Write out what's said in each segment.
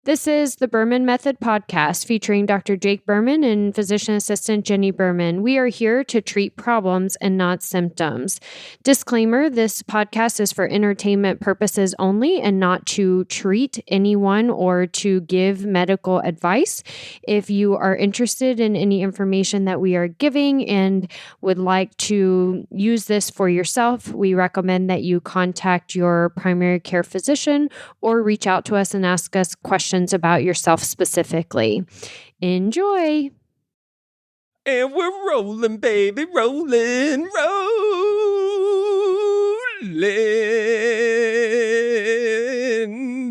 This is the Berman Method podcast featuring Dr. Jake Berman and physician assistant Jenni Berman. We are here to treat problems and not symptoms. Disclaimer, this podcast is for entertainment purposes only and not to treat anyone or to give medical advice. If you are interested in any information that we are giving and would like to use this for yourself, we recommend that you contact your primary care physician or reach out to us and ask us questions about yourself specifically. Enjoy. And we're rolling, baby, rolling.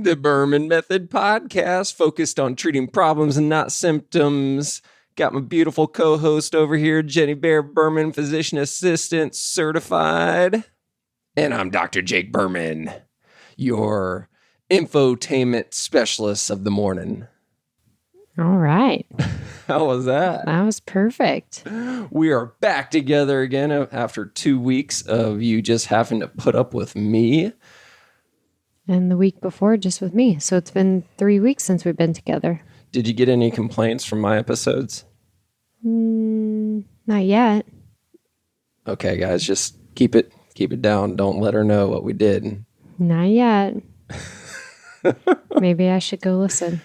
The Berman Method podcast focused on treating problems and not symptoms. Got my beautiful co-host over here, Jenni Berman, physician assistant, certified. And I'm Dr. Jake Berman, your infotainment specialist of the morning. All right. How was that? That was perfect. We are back together again after 2 weeks of you just having to put up with me. And the week before, just with me. So it's been 3 weeks since we've been together. Did you get any complaints from my episodes? Not yet. Okay, guys, just keep it down. Don't let her know what we did. Not yet. Maybe I should go listen.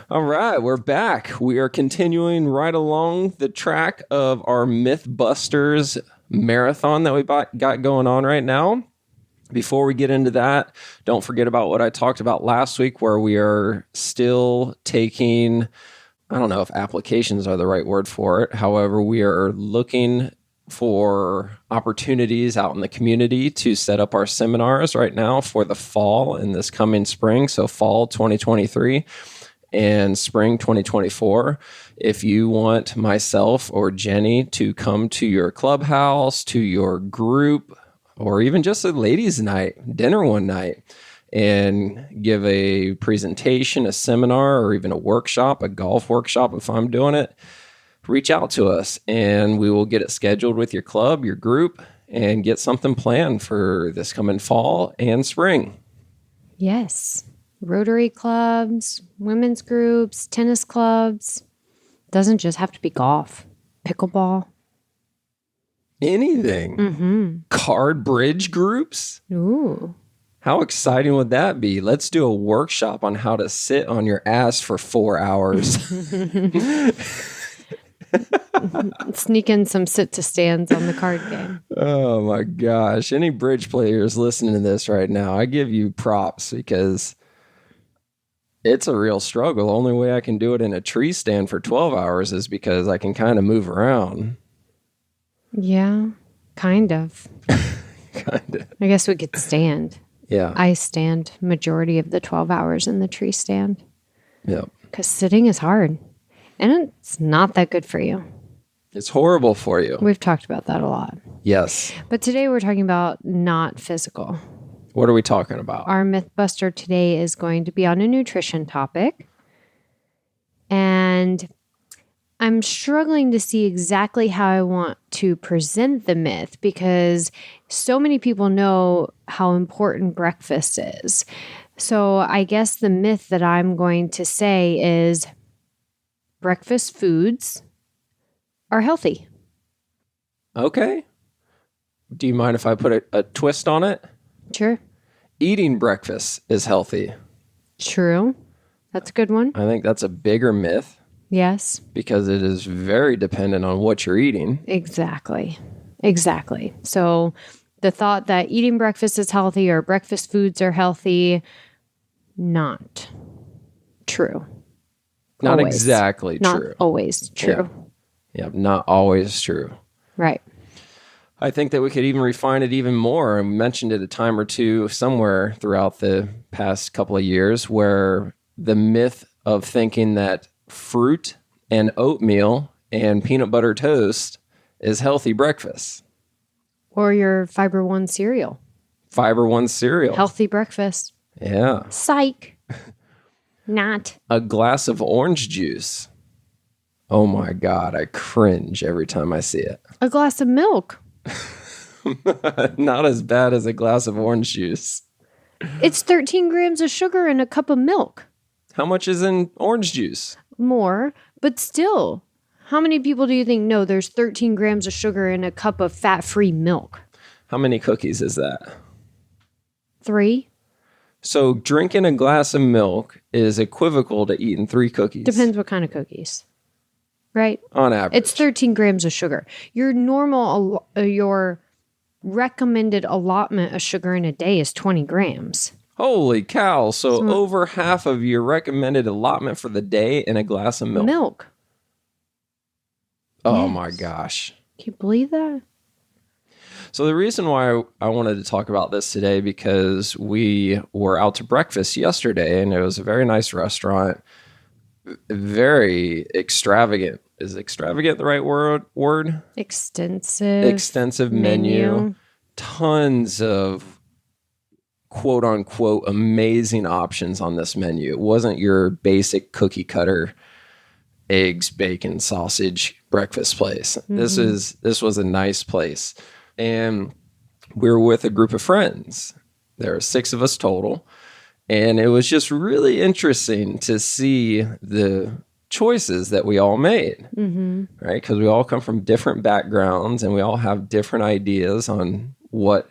All right, we're back. We are continuing right along the track of our MythBusters marathon that we got going on right now. Before we get into that, don't forget about what I talked about last week, where we are still taking, I don't know if applications are the right word for it. However, we are looking for opportunities out in the community to set up our seminars right now for the fall and this coming spring. So fall 2023 and spring 2024. If you want myself or Jenni to come to your clubhouse, to your group, or even just a ladies' night, dinner one night, and give a presentation, a seminar, or even a workshop, a golf workshop if I'm doing it, reach out to us and we will get it scheduled with your club, your group, and get something planned for this coming fall and spring. Yes. Rotary clubs, women's groups, tennis clubs. Doesn't just have to be golf. Pickleball. Anything. Mm-hmm. Card bridge groups. Ooh. How exciting would that be? Let's do a workshop on how to sit on your ass for 4 hours. Sneak in some sit to stands on the card game. Oh my gosh. Any bridge players listening to this right now, I give you props because it's a real struggle. Only way I can do it in a tree stand for 12 hours is because I can kind of move around. Yeah, kind of. Kind of. I guess we could stand. Yeah. I stand majority of the 12 hours in the tree stand. Yep. Because sitting is hard. And it's not that good for you. It's horrible for you. We've talked about that a lot. Yes. But today we're talking about not physical. What are we talking about? Our MythBuster today is going to be on a nutrition topic. And I'm struggling to see exactly how I want to present the myth because so many people know how important breakfast is. So I guess the myth that I'm going to say is breakfast foods are healthy. Okay. Do you mind if I put a twist on it? Sure. Eating breakfast is healthy. True. That's a good one. I think that's a bigger myth. Yes. Because it is very dependent on what you're eating. Exactly. So the thought that eating breakfast is healthy or breakfast foods are healthy, not true. Not always. Exactly not true. Not always true. Yeah, not always true. Right. I think that we could even refine it even more. I mentioned it a time or two somewhere throughout the past couple of years where the myth of thinking that fruit and oatmeal and peanut butter toast is healthy breakfast. Or your Fiber One cereal. Fiber One cereal. Healthy breakfast. Yeah. Psych. Not. A glass of orange juice. Oh my God, I cringe every time I see it. A glass of milk. Not as bad as a glass of orange juice. It's 13 grams of sugar in a cup of milk. How much is in orange juice? More, but still, how many people do you think know there's 13 grams of sugar in a cup of fat-free milk? How many cookies is that? 3? So drinking a glass of milk is equivocal to eating 3 cookies. Depends what kind of cookies, right? On average. It's 13 grams of sugar. Your recommended allotment of sugar in a day is 20 grams. Holy cow. So over half of your recommended allotment for the day in a glass of milk. Oh Yes. my gosh. Can you believe that? So the reason why I wanted to talk about this today, because we were out to breakfast yesterday and it was a very nice restaurant. Very extravagant. Is extravagant the right word? Extensive menu. Tons of quote unquote amazing options on this menu. It wasn't your basic cookie cutter eggs, bacon, sausage breakfast place. Mm-hmm. This was a nice place. And we were with a group of friends. There were 6 of us total. And it was just really interesting to see the choices that we all made, right? Because we all come from different backgrounds and we all have different ideas on what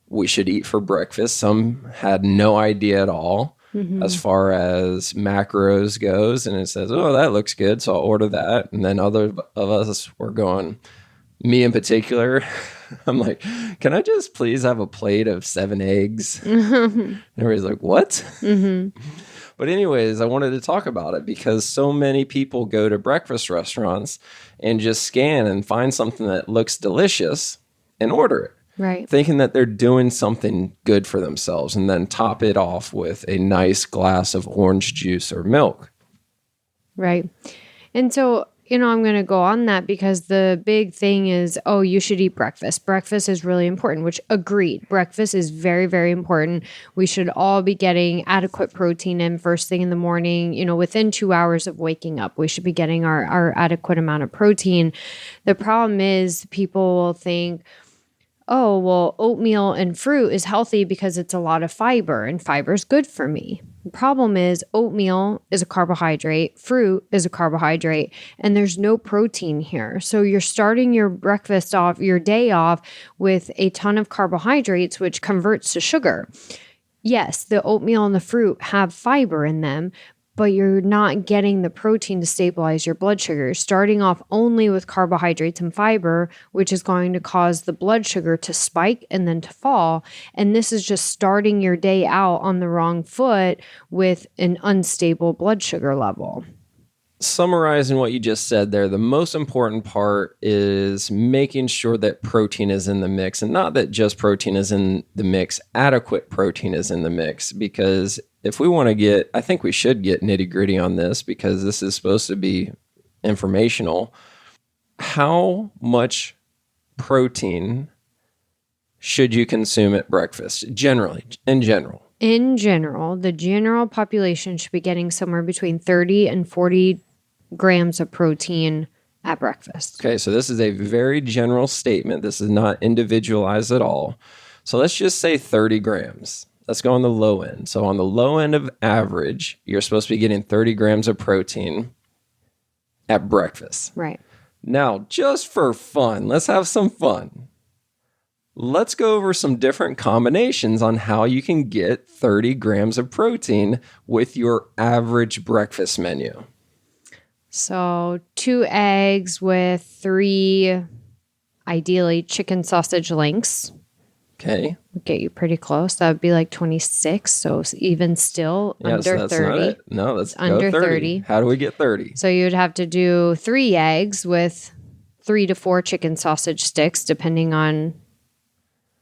we should eat for breakfast. Some had no idea at all as far as macros goes. And it says, oh, that looks good, so I'll order that. And then other of us were going, me in particular, I'm like, can I just please have a plate of 7 eggs? And everybody's like, what? But anyways, I wanted to talk about it because so many people go to breakfast restaurants and just scan and find something that looks delicious and order it. Right. Thinking that they're doing something good for themselves and then top it off with a nice glass of orange juice or milk. Right. And so, I'm going to go on that because the big thing is, you should eat breakfast. Breakfast is really important, which agreed. Breakfast is very, very important. We should all be getting adequate protein in first thing in the morning. Within 2 hours of waking up, we should be getting our adequate amount of protein. The problem is people will think, oh, well, oatmeal and fruit is healthy because it's a lot of fiber and fiber is good for me. The problem is oatmeal is a carbohydrate, fruit is a carbohydrate, and there's no protein here. So you're starting your breakfast off, your day off with a ton of carbohydrates, which converts to sugar. Yes, the oatmeal and the fruit have fiber in them, but you're not getting the protein to stabilize your blood sugar. You're starting off only with carbohydrates and fiber, which is going to cause the blood sugar to spike and then to fall. And this is just starting your day out on the wrong foot with an unstable blood sugar level. Summarizing what you just said there, the most important part is making sure that protein is in the mix, and not that just protein is in the mix, adequate protein is in the mix. Because if we want to get, I think we should get nitty gritty on this because this is supposed to be informational. How much protein should you consume at breakfast? Generally, in general. In general, the general population should be getting somewhere between 30 and 40 grams of protein at breakfast. Okay, so this is a very general statement. This is not individualized at all. So let's just say 30 grams. Let's go on the low end. So on the low end of average, you're supposed to be getting 30 grams of protein at breakfast. Right. Now, just for fun, let's have some fun. Let's go over some different combinations on how you can get 30 grams of protein with your average breakfast menu. So 2 eggs with 3, ideally, chicken sausage links. Okay. Would get you pretty close. That would be like 26. So even still under that's 30. Not it. No, that's under 30. How do we get 30? So you'd have to do 3 eggs with 3 to 4 chicken sausage sticks, depending on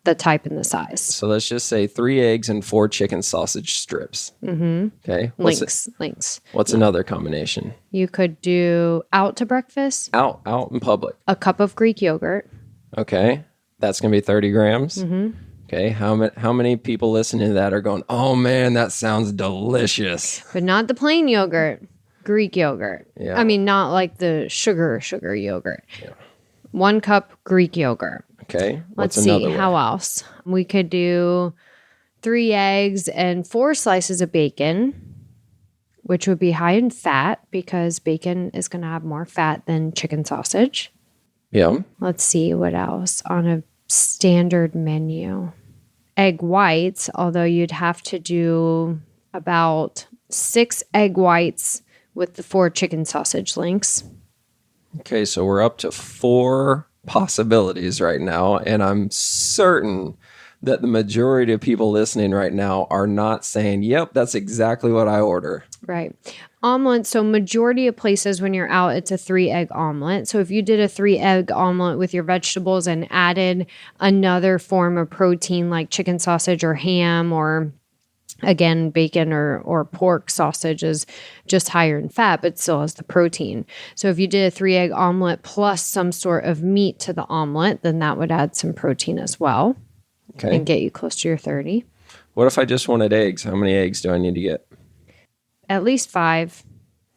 the type and the size. So let's just say 3 eggs and 4 chicken sausage strips. Mm-hmm. Okay. Links. What's another combination? You could do out to breakfast. Out in public. A cup of Greek yogurt. Okay. That's going to be 30 grams. Mm-hmm. Okay. How many people listening to that are going, oh man, that sounds delicious. But not the plain yogurt. Greek yogurt. Yeah. I mean, not like the sugar yogurt. Yeah. 1 cup Greek yogurt. Okay. Let's see. How else? We could do 3 eggs and 4 slices of bacon which would be high in fat because bacon is going to have more fat than chicken sausage. Yeah. Let's see what else on a standard menu. Egg whites, although you'd have to do about 6 egg whites with the 4 chicken sausage links. Okay, so we're up to 4 possibilities right now, and I'm certain that the majority of people listening right now are not saying, yep, that's exactly what I order. Right. Omelet. So majority of places when you're out, it's a 3-egg omelet. So if you did a 3-egg omelet with your vegetables and added another form of protein like chicken sausage or ham or again, bacon or pork sausage is just higher in fat, but still has the protein. So if you did a 3-egg omelet plus some sort of meat to the omelet, then that would add some protein as well. Okay. And get you close to your 30. What if I just wanted eggs? How many eggs do I need to get? At least 5.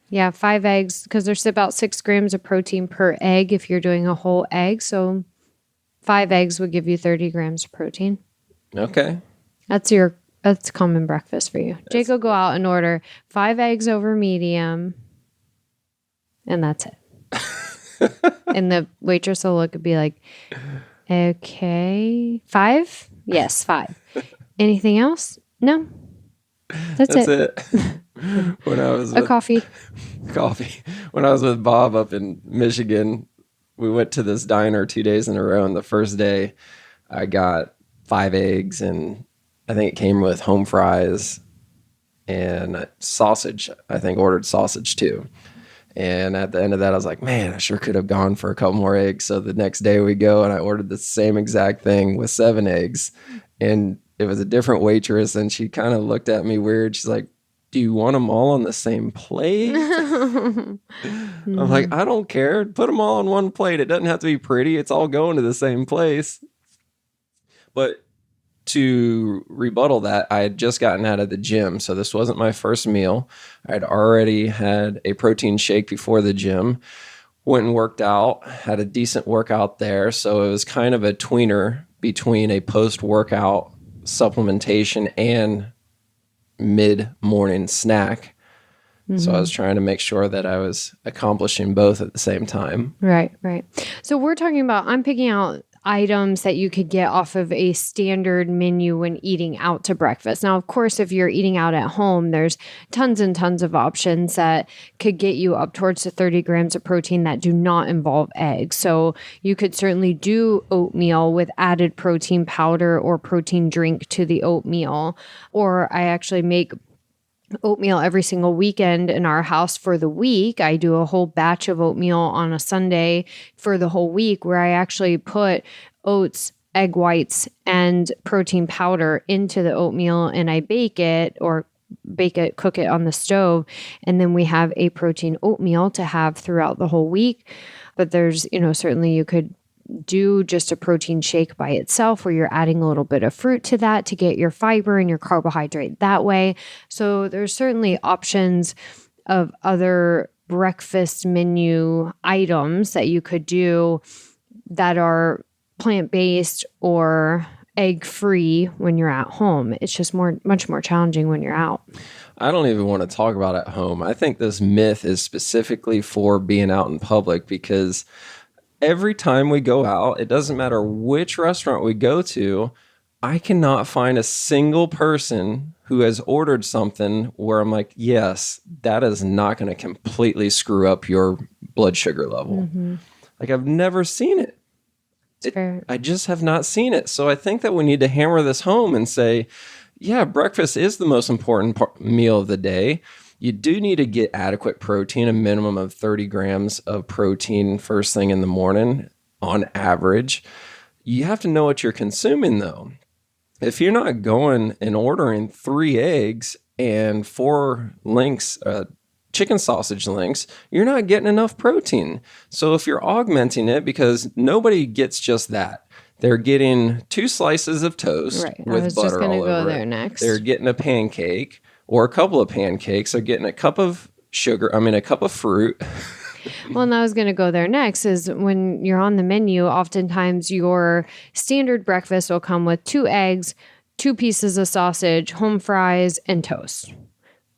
Yeah, 5 eggs because there's about 6 grams of protein per egg if you're doing a whole egg. So 5 eggs would give you 30 grams of protein. Okay. That's common breakfast for you. Jake will go out and order 5 eggs over medium, and that's it. And the waitress will look and be like, okay, 5? Yes, 5. Anything else? No. That's it. When I was coffee. When I was with Bob up in Michigan, we went to this diner 2 days in a row, and the first day I got 5 eggs, and I think it came with home fries and sausage. I think ordered sausage too. And at the end of that, I was like, man, I sure could have gone for a couple more eggs. So the next day we go and I ordered the same exact thing with 7 eggs. And it was a different waitress. And she kind of looked at me weird. She's like, do you want them all on the same plate? I'm like, I don't care. Put them all on one plate. It doesn't have to be pretty. It's all going to the same place. But to rebuttal that, I had just gotten out of the gym, so this wasn't my first meal. I'd already had a protein shake before the gym, went and worked out, had a decent workout there, so it was kind of a tweener between a post-workout supplementation and mid-morning snack. Mm-hmm. So I was trying to make sure that I was accomplishing both at the same time. Right. So we're talking about, I'm picking out items that you could get off of a standard menu when eating out to breakfast. Now, of course, if you're eating out at home, there's tons and tons of options that could get you up towards the 30 grams of protein that do not involve eggs. So you could certainly do oatmeal with added protein powder or protein drink to the oatmeal. Or I actually make oatmeal every single weekend in our house for the week. I do a whole batch of oatmeal on a Sunday for the whole week where I actually put oats, egg whites, and protein powder into the oatmeal and I cook it on the stove. And then we have a protein oatmeal to have throughout the whole week. But there's, certainly you could do just a protein shake by itself where you're adding a little bit of fruit to that to get your fiber and your carbohydrate that way. So there's certainly options of other breakfast menu items that you could do that are plant-based or egg-free when you're at home. It's just much more challenging when you're out. I don't even want to talk about at home. I think this myth is specifically for being out in public because every time we go out, it doesn't matter which restaurant we go to, I cannot find a single person who has ordered something where I'm like, yes, that is not going to completely screw up your blood sugar level. Mm-hmm. Like I've never seen it. I just have not seen it. So I think that we need to hammer this home and say, yeah, breakfast is the most important meal of the day. You do need to get adequate protein, a minimum of 30 grams of protein first thing in the morning on average. You have to know what you're consuming, though. If you're not going and ordering 3 eggs and 4 links, chicken sausage links, you're not getting enough protein. So if you're augmenting it, because nobody gets just that. They're getting 2 slices of toast with butter all over it. Next. They're getting a pancake. Or a couple of pancakes. They're getting a cup of a cup of fruit. Well, and I was going to go there next is when you're on the menu, oftentimes your standard breakfast will come with 2 eggs, 2 pieces of sausage, home fries, and toast.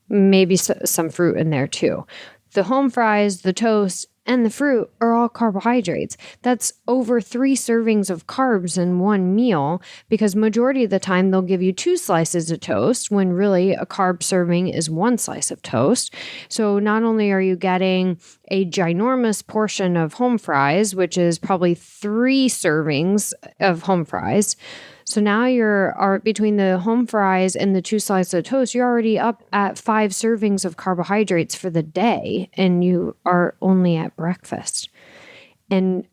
maybe some fruit in there too. The home fries, the toast, and the fruit are all carbohydrates. That's over 3 servings of carbs in one meal, because majority of the time they'll give you 2 slices of toast when really a carb serving is 1 slice of toast. So not only are you getting a ginormous portion of home fries, which is probably 3 servings of home fries. So now you're between the home fries and the 2 slices of toast, you're already up at 5 servings of carbohydrates for the day, and you are only at breakfast. And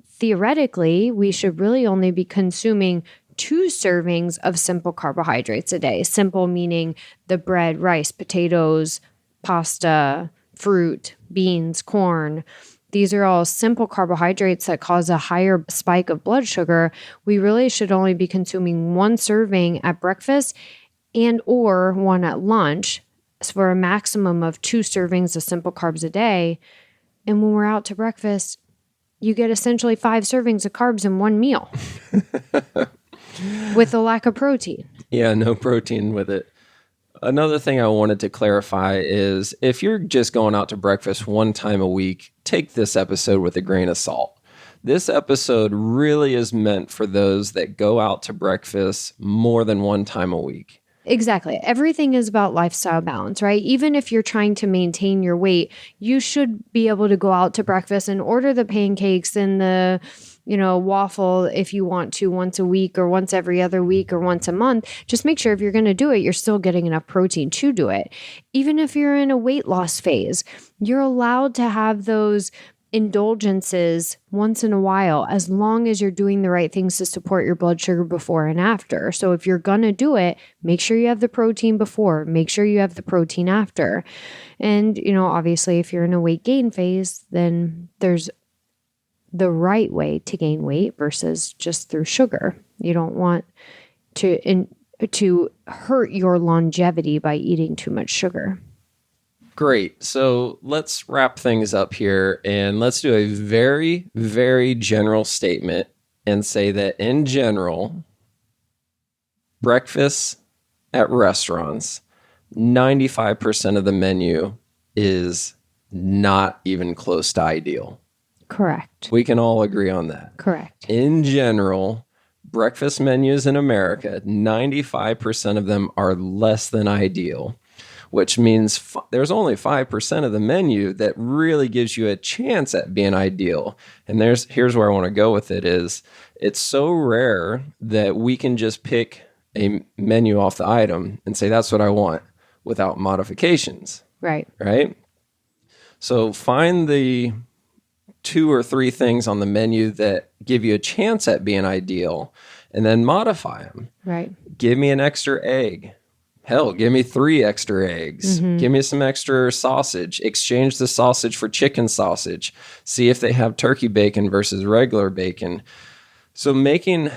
theoretically, we should really only be consuming 2 servings of simple carbohydrates a day. Simple meaning the bread, rice, potatoes, pasta, fruit, beans, corn. These are all simple carbohydrates that cause a higher spike of blood sugar. We really should only be consuming 1 serving at breakfast and or 1 at lunch for a maximum of 2 servings of simple carbs a day. And when we're out to breakfast, you get essentially 5 servings of carbs in one meal with a lack of protein. Yeah, no protein with it. Another thing I wanted to clarify is if you're just going out to breakfast 1 time a week, take this episode with a grain of salt. This episode really is meant for those that go out to breakfast more than 1 time a week. Exactly. Everything is about lifestyle balance, right? Even if you're trying to maintain your weight, you should be able to go out to breakfast and order the pancakes and the waffle if you want to once a week or once every other week or once a month. Just make sure if you're going to do it, you're still getting enough protein to do it. Even if you're in a weight loss phase, you're allowed to have those indulgences once in a while, as long as you're doing the right things to support your blood sugar before and after. So if you're going to do it, make sure you have the protein before, make sure you have the protein after. And, obviously if you're in a weight gain phase, then there's the right way to gain weight versus just through sugar. You don't want to hurt your longevity by eating too much sugar. Great. So let's wrap things up here and let's do a very, very general statement and say that in general, breakfast at restaurants, 95% of the menu is not even close to ideal. Correct. We can all agree on that. Correct. In general, breakfast menus in America, 95% of them are less than ideal, which means there's only 5% of the menu that really gives you a chance at being ideal. And here's where I want to go with it is it's so rare that we can just pick a menu off the item and say, that's what I want without modifications. Right. Right? So find the 2 or 3 things on the menu that give you a chance at being ideal and then modify them. Right. Give me an extra egg. Hell, give me 3 extra eggs. Mm-hmm. Give me some extra sausage. Exchange the sausage for chicken sausage. See if they have turkey bacon versus regular bacon. So making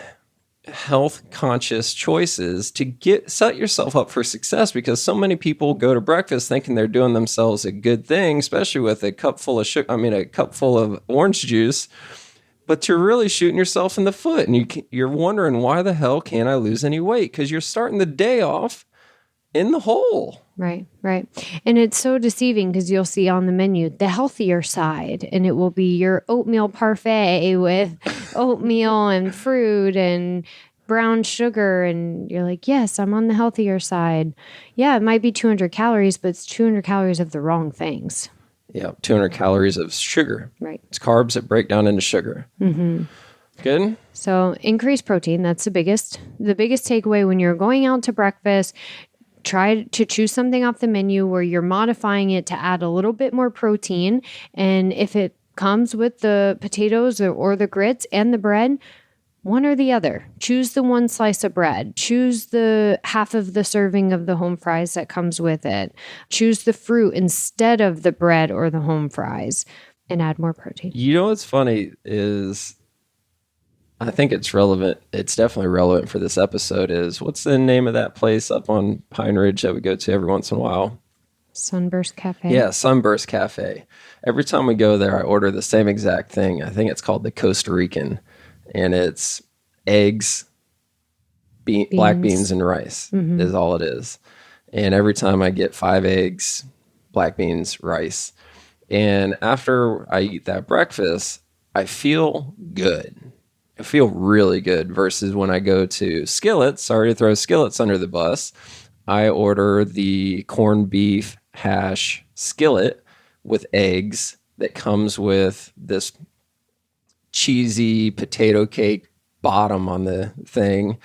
health conscious choices to set yourself up for success, because so many people go to breakfast thinking they're doing themselves a good thing, especially with a cup full of orange juice, but you're really shooting yourself in the foot and you're wondering, why the hell can't I lose any weight? Because you're starting the day off in the hole. Right. And it's so deceiving because you'll see on the menu the healthier side, and it will be your oatmeal parfait with oatmeal and fruit and brown sugar. And you're like, yes, I'm on the healthier side. Yeah, it might be 200 calories, but it's 200 calories of the wrong things. Yeah, 200 calories of sugar. Right. It's carbs that break down into sugar. Mm-hmm. Good? So increase protein. That's the biggest takeaway when you're going out to breakfast. Try to choose something off the menu where you're modifying it to add a little bit more protein. And if it comes with the potatoes or the grits and the bread, one or the other. Choose the 1 slice of bread. Choose the half of the serving of the home fries that comes with it. Choose the fruit instead of the bread or the home fries and add more protein. You know what's funny is, I think it's relevant. It's definitely relevant for this episode is, what's the name of that place up on Pine Ridge that we go to every once in a while? Sunburst Cafe. Yeah, Sunburst Cafe. Every time we go there, I order the same exact thing. I think it's called the Costa Rican, and it's eggs, black beans and rice is all it is. And every time I get 5 eggs, black beans, rice. And after I eat that breakfast, I feel good. I feel really good versus when I go to Skillets. Sorry to throw Skillets under the bus. I order the corned beef hash skillet with eggs that comes with this cheesy potato cake bottom on the thing.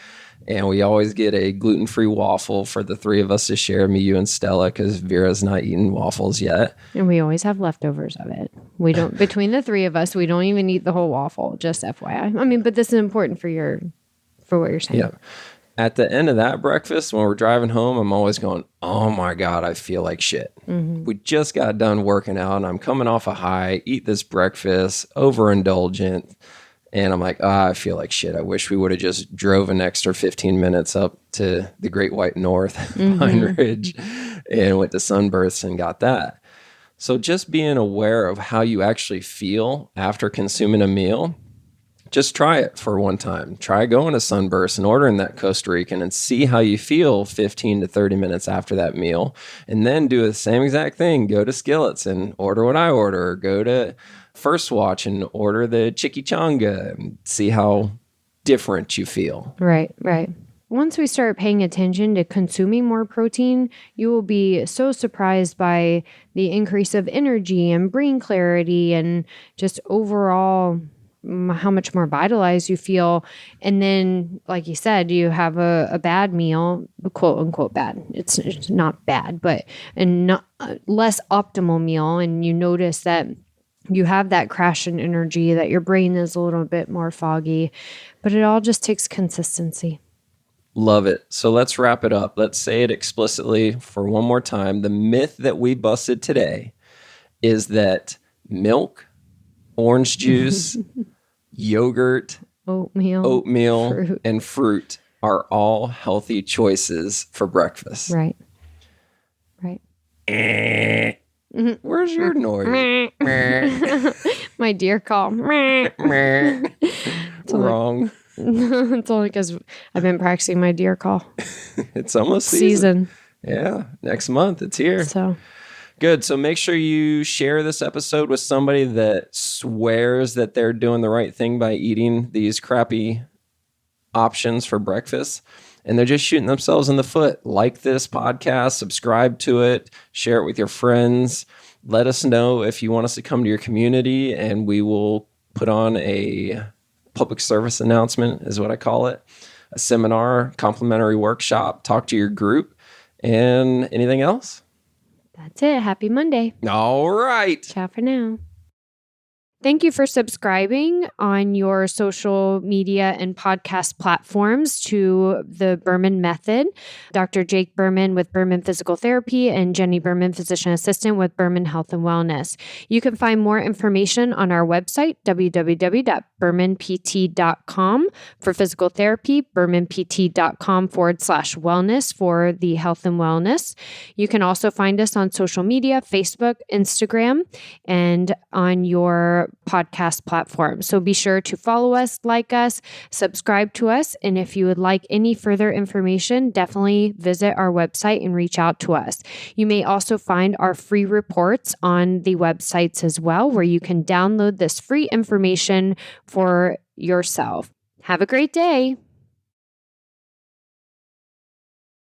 And we always get a gluten-free waffle for the 3 of us to share, me, you, and Stella, because Vera's not eaten waffles yet. And we always have leftovers of it. We don't, between the 3 of us, we don't even eat the whole waffle, just FYI. I mean, but this is important for what you're saying. Yeah. At the end of that breakfast, when we're driving home, I'm always going, oh my God, I feel like shit. Mm-hmm. We just got done working out and I'm coming off a high, eat this breakfast, overindulgent. And I'm like, I feel like shit. I wish we would have just drove an extra 15 minutes up to the Great White North, Pine Ridge, and went to Sunburst and got that. So just being aware of how you actually feel after consuming a meal, just try it for one time. Try going to Sunburst and ordering that Costa Rican and see how you feel 15 to 30 minutes after that meal. And then do the same exact thing. Go to Skillets and order what I order. Or go to First Watch and order the Chiquichanga and see how different you feel. Right. Once we start paying attention to consuming more protein, you will be so surprised by the increase of energy and brain clarity and just overall how much more vitalized you feel. And then, like you said, you have a bad meal, quote unquote bad. It's not bad, but a not, less optimal meal. And you notice that you have that crash in energy, that your brain is a little bit more foggy, but it all just takes consistency. Love it. So let's wrap it up. Let's say it explicitly for one more time. The myth that we busted today is that milk, orange juice, yogurt, oatmeal, fruit. And fruit are all healthy choices for breakfast. Right. Where's your noise? My deer call. Wrong. It's only because I've been practicing my deer call. It's almost season. Yeah, next month it's here. So good. So make sure you share this episode with somebody that swears that they're doing the right thing by eating these crappy options for breakfast, and they're just shooting themselves in the foot. Like this podcast, subscribe to it, share it with your friends. Let us know if you want us to come to your community, and we will put on a public service announcement, is what I call it. A seminar, complimentary workshop, talk to your group, and anything else? That's it. Happy Monday. All right. Ciao for now. Thank you for subscribing on your social media and podcast platforms to the Berman Method. Dr. Jake Berman with Berman Physical Therapy and Jenni Berman, Physician Assistant with Berman Health and Wellness. You can find more information on our website, www.bermanpt.com for physical therapy, bermanpt.com/wellness for the health and wellness. You can also find us on social media, Facebook, Instagram, and on your podcast platform. So be sure to follow us, like us, subscribe to us. And if you would like any further information, definitely visit our website and reach out to us. You may also find our free reports on the websites as well, where you can download this free information for yourself. Have a great day.